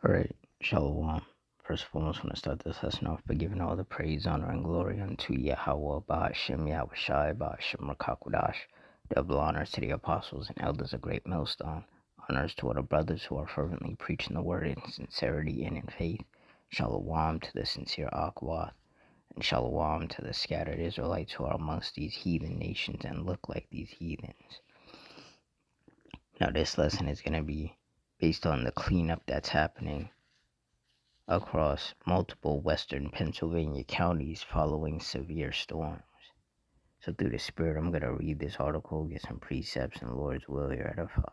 Alright, Shalom. First of all, I just want to start this lesson off by giving all the praise, honor, and glory unto Yahweh, Ba'ashem, Yahushai, Ba'ashem, Rakakwadash. Double honors to the apostles and elders of Great Millstone. Honors to all the brothers who are fervently preaching the word in sincerity and in faith. Shalom to the sincere Akwath. And Shalom to the scattered Israelites who are amongst these heathen nations and look like these heathens. Now, this lesson is going to be based on the cleanup that's happening across multiple western Pennsylvania counties following severe storms. So through the Spirit, I'm going to read this article, get some precepts, and Lord's will, you're edified.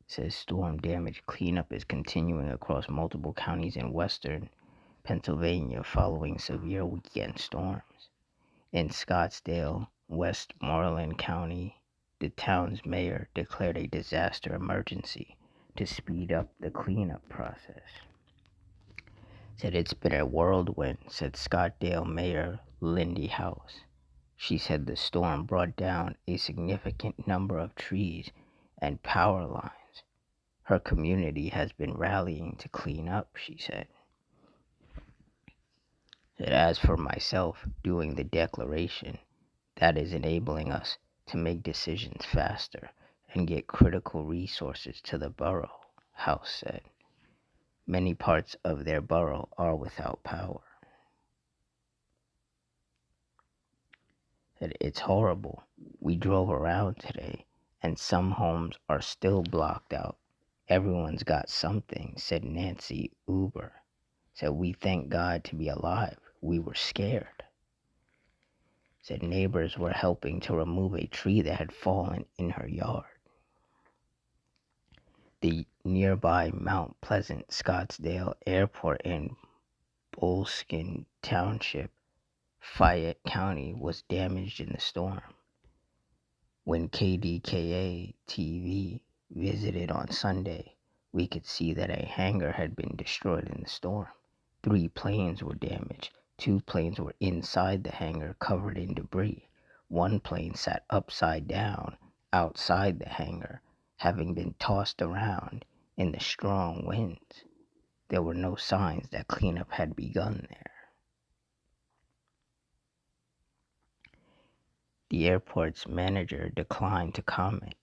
It says storm damage cleanup is continuing across multiple counties in western Pennsylvania following severe weekend storms. In Scottsdale, Westmoreland County, the town's mayor declared a disaster emergency to speed up the cleanup process. Said it's been a whirlwind, said Scottsdale Mayor Lindy House. She said the storm brought down a significant number of trees and power lines. Her community has been rallying to clean up, she said. Said as for myself doing the declaration, that is enabling us to make decisions faster and get critical resources to the borough, House said. Many parts of their borough are without power. Said it's horrible. We drove around today and some homes are still blocked out. Everyone's got something, said Nancy Uber. Said we thank God to be alive. We were scared. Said neighbors were helping to remove a tree that had fallen in her yard. The nearby Mount Pleasant Scottsdale Airport in Bolskin Township, Fayette County, was damaged in the storm. When KDKA TV visited on Sunday, we could see that a hangar had been destroyed in the storm. 3 planes were damaged. 2 planes were inside the hangar covered in debris. 1 plane sat upside down outside the hangar, having been tossed around in the strong winds. There were no signs that cleanup had begun there. The airport's manager declined to comment,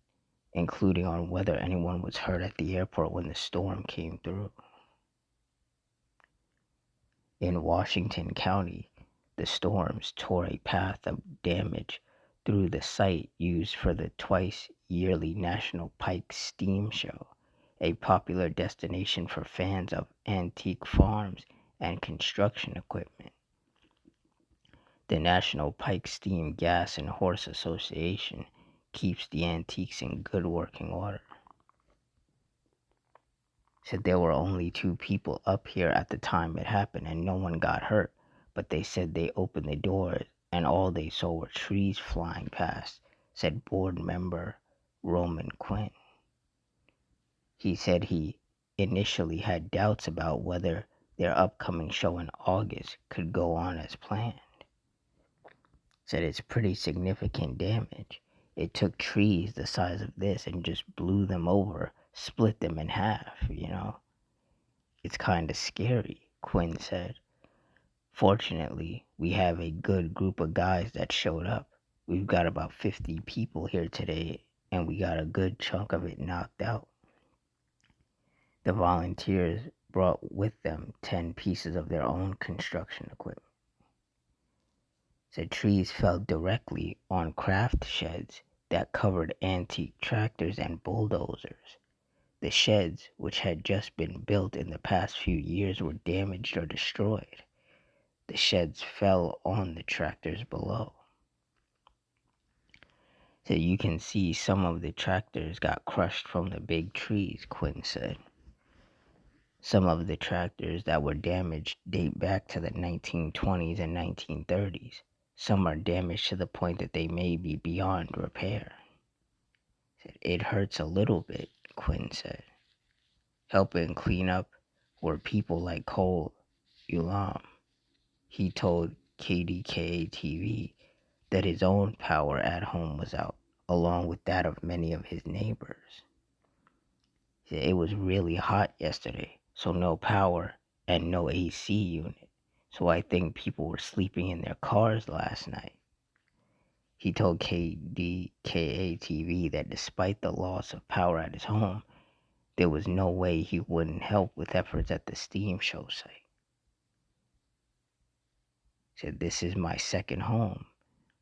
including on whether anyone was hurt at the airport when the storm came through. In Washington County, the storms tore a path of damage through the site used for the twice-yearly National Pike Steam Show, a popular destination for fans of antique farms and construction equipment. The National Pike Steam Gas and Horse Association keeps the antiques in good working order. Said there were only 2 people up here at the time it happened and no one got hurt, but they said they opened the doors and all they saw were trees flying past, said board member Roman Quinn. He said he initially had doubts about whether their upcoming show in August could go on as planned. Said it's pretty significant damage. It took trees the size of this and just blew them over, split them in half, It's kind of scary, Quinn said. Fortunately, we have a good group of guys that showed up. We've got about 50 people here today, and we got a good chunk of it knocked out. The volunteers brought with them 10 pieces of their own construction equipment. Said trees fell directly on craft sheds that covered antique tractors and bulldozers. The sheds, which had just been built in the past few years, were damaged or destroyed. The sheds fell on the tractors below. So you can see some of the tractors got crushed from the big trees, Quinn said. Some of the tractors that were damaged date back to the 1920s and 1930s. Some are damaged to the point that they may be beyond repair. It hurts a little bit, Quinn said. Helping clean up were people like Cole Ulam. He told KDKA TV that his own power at home was out, along with that of many of his neighbors. He said, it was really hot yesterday, so no power and no AC unit. So I think people were sleeping in their cars last night. He told KDKA TV that despite the loss of power at his home, there was no way he wouldn't help with efforts at the steam show site. He said, this is my second home.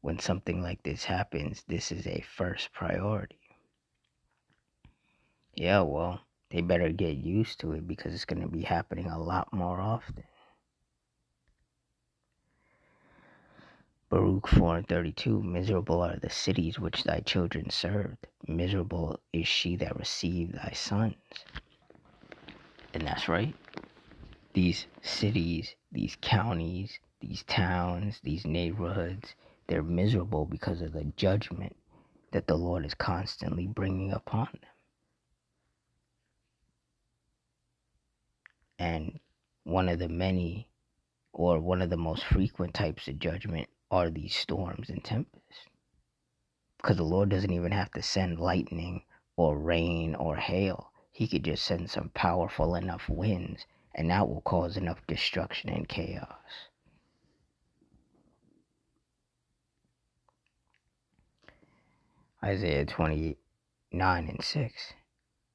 When something like this happens, this is a first priority. Yeah, well, they better get used to it because it's going to be happening a lot more often. Baruch 4:32, miserable are the cities which thy children served. Miserable is she that received thy sons. And that's right. These cities, these counties, these towns, these neighborhoods, they're miserable because of the judgment that the Lord is constantly bringing upon them. And one of the many, or one of the most frequent types of judgment are these storms and tempests. Because the Lord doesn't even have to send lightning or rain or hail. He could just send some powerful enough winds, and that will cause enough destruction and chaos. Isaiah 29:6.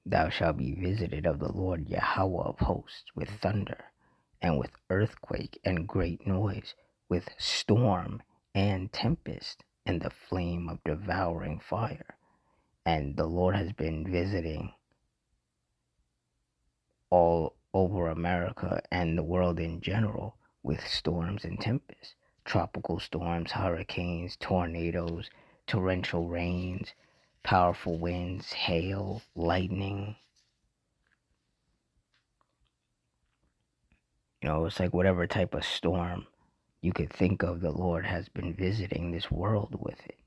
Thou shalt be visited of the Lord Yahweh of hosts with thunder, and with earthquake and great noise, with storm and tempest, and the flame of devouring fire. And the Lord has been visiting all over America and the world in general with storms and tempests. Tropical storms, hurricanes, tornadoes, torrential rains, powerful winds, hail, lightning. It's like whatever type of storm you could think of, the Lord has been visiting this world with it.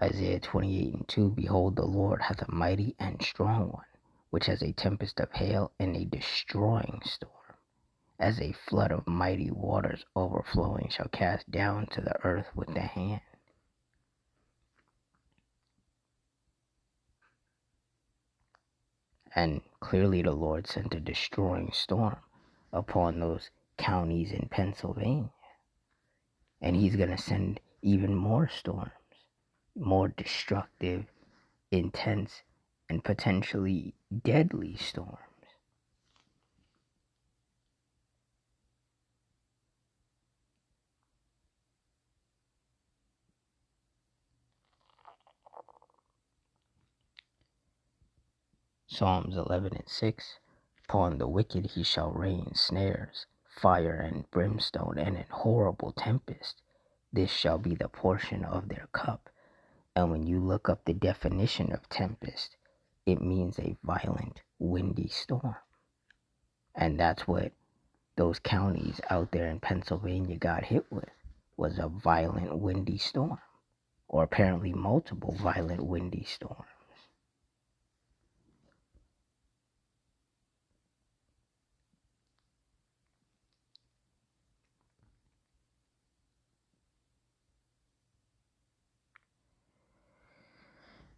Isaiah 28:2, behold, the Lord hath a mighty and strong one, which has a tempest of hail and a destroying storm, as a flood of mighty waters overflowing shall cast down to the earth with the hand. And clearly the Lord sent a destroying storm upon those counties in Pennsylvania. And he's going to send even more storms, more destructive, intense, and potentially deadly storms. Psalms 11:6, upon the wicked he shall rain snares, fire and brimstone, and an horrible tempest. This shall be the portion of their cup. And when you look up the definition of tempest, it means a violent, windy storm. And that's what those counties out there in Pennsylvania got hit with, was a violent, windy storm, or apparently multiple violent, windy storms.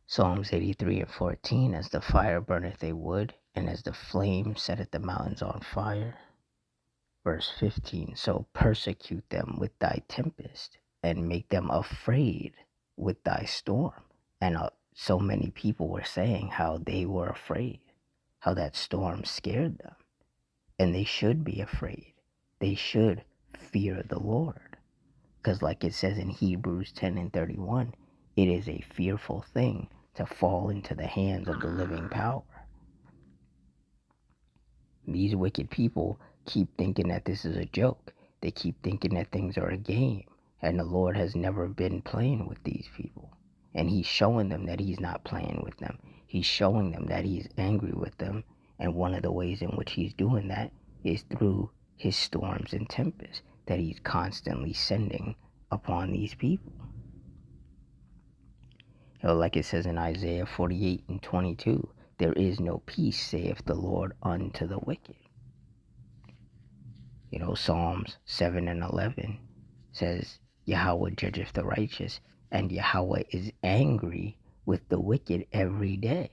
Psalms 83:14, as the fire burneth a wood, and as the flame setteth the mountains on fire. Verse 15, so persecute them with thy tempest, and make them afraid with thy storm. And so many people were saying how they were afraid, how that storm scared them. And they should be afraid. They should fear the Lord. Because like it says in Hebrews 10:31, it is a fearful thing to fall into the hands of the living power. These wicked people keep thinking that this is a joke. They keep thinking that things are a game. And the Lord has never been playing with these people. And he's showing them that he's not playing with them. He's showing them that he's angry with them. And one of the ways in which he's doing that is through his storms and tempests that he's constantly sending upon these people. Like it says in Isaiah 48:22, there is no peace, saith the Lord, unto the wicked. Psalms 7 and 11 says, Yahweh judgeth the righteous, and Yahweh is angry with the wicked every day.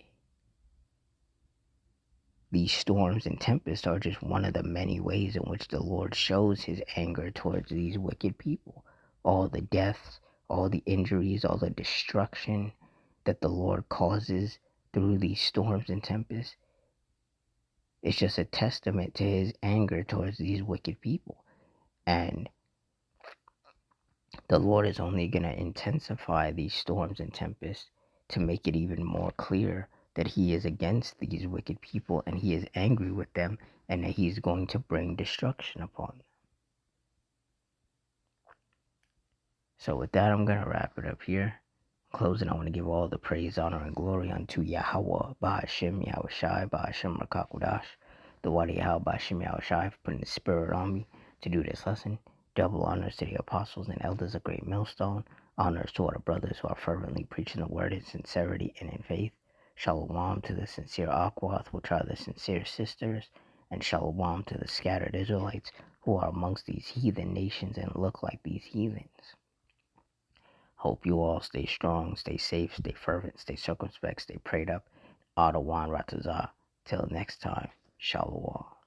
These storms and tempests are just one of the many ways in which the Lord shows his anger towards these wicked people. All the deaths, all the injuries, all the destruction that the Lord causes through these storms and tempests, it's just a testament to his anger towards these wicked people. And the Lord is only going to intensify these storms and tempests to make it even more clear that he is against these wicked people and he is angry with them and that he's going to bring destruction upon them. So with that, I'm going to wrap it up here. In closing, I want to give all the praise, honor, and glory unto Yahweh, Ba'ashem, Yahushai, Ba'ashem, Rakakudash, the Wadi Yahweh, Ba'ashem, Yahushai, for putting the spirit on me to do this lesson. Double honors to the apostles and elders of Great Millstone. Honors to all the brothers who are fervently preaching the word in sincerity and in faith. Shalom to the sincere Akwath, which are the sincere sisters. And shalom to the scattered Israelites who are amongst these heathen nations and look like these heathens. Hope you all stay strong, stay safe, stay fervent, stay circumspect, stay prayed up. Adawan Ratazah. Till next time, Shalom.